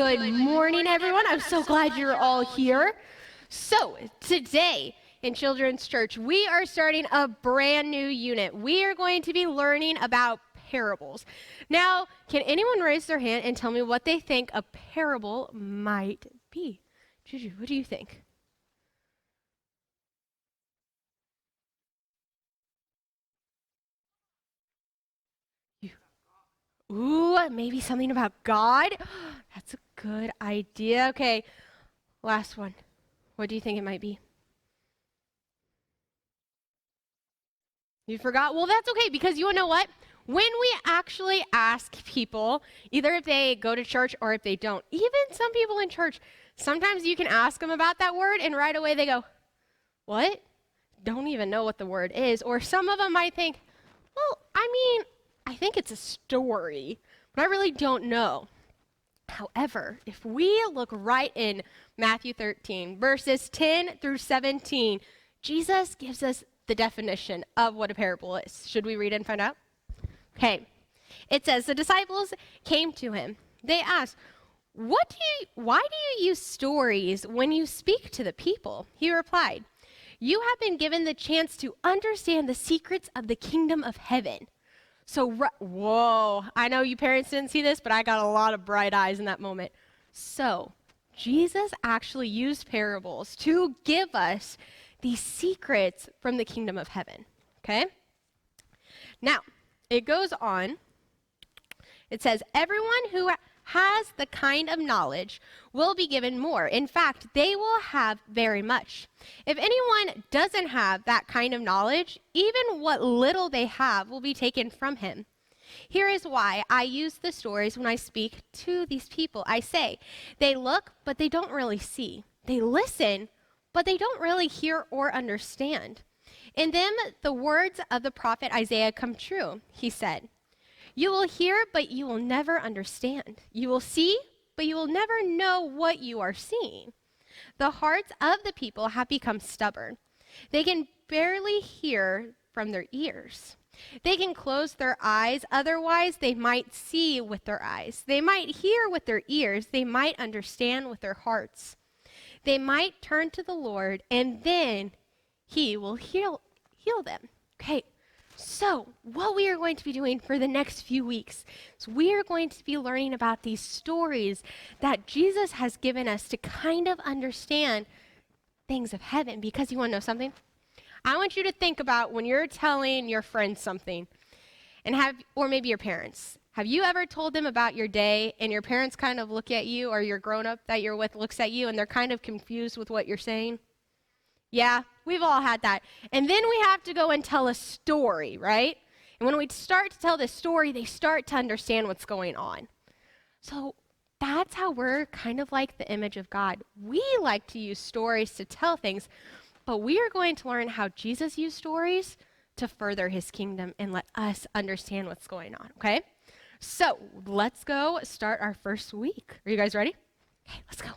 Good morning, everyone. I'm so glad you're all here. So, today in Children's Church, we are starting a brand new unit. We are going to be learning about parables. Now, can anyone raise their hand and tell me what they think a parable might be? Juju, what do you think? Ooh, maybe something about God? That's a good idea. Okay, last one. What do you think it might be? You forgot? Well, that's okay, because you know what? When we actually ask people, either if they go to church or if they don't, even some people in church, sometimes you can ask them about that word and right away they go, what? Don't even know what the word is. Or some of them might think, well, I think it's a story, but I really don't know. However, if we look right in Matthew 13, verses 10 through 17, Jesus gives us the definition of what a parable is. Should we read it and find out? Okay. It says, the disciples came to him. They asked, why do you use stories when you speak to the people? He replied, you have been given the chance to understand the secrets of the kingdom of heaven. So, whoa, I know you parents didn't see this, but I got a lot of bright eyes in that moment. So, Jesus actually used parables to give us these secrets from the kingdom of heaven, okay? Now, it goes on. It says, everyone who has the kind of knowledge will be given more. In fact, they will have very much. If anyone doesn't have that kind of knowledge, even what little they have will be taken from him. Here is why I use the stories when I speak to these people. I say, they look, but they don't really see. They listen, but they don't really hear or understand. In them, the words of the prophet Isaiah come true. He said, you will hear, but you will never understand. You will see, but you will never know what you are seeing. The hearts of the people have become stubborn. They can barely hear from their ears. They can close their eyes, otherwise they might see with their eyes. They might hear with their ears. They might understand with their hearts. They might turn to the Lord, and then he will heal them. Okay. So, what we are going to be doing for the next few weeks is we are going to be learning about these stories that Jesus has given us to kind of understand things of heaven. Because you want to know something? I want you to think about when you're telling your friends something, or maybe your parents. Have you ever told them about your day and your parents kind of look at you, or your grown-up that you're with looks at you and they're kind of confused with what you're saying? Yeah, we've all had that. And then we have to go and tell a story, right? And when we start to tell this story, they start to understand what's going on. So that's how we're kind of like the image of God. We like to use stories to tell things, but we are going to learn how Jesus used stories to further his kingdom and let us understand what's going on, okay? So let's go start our first week. Are you guys ready? Okay, let's go.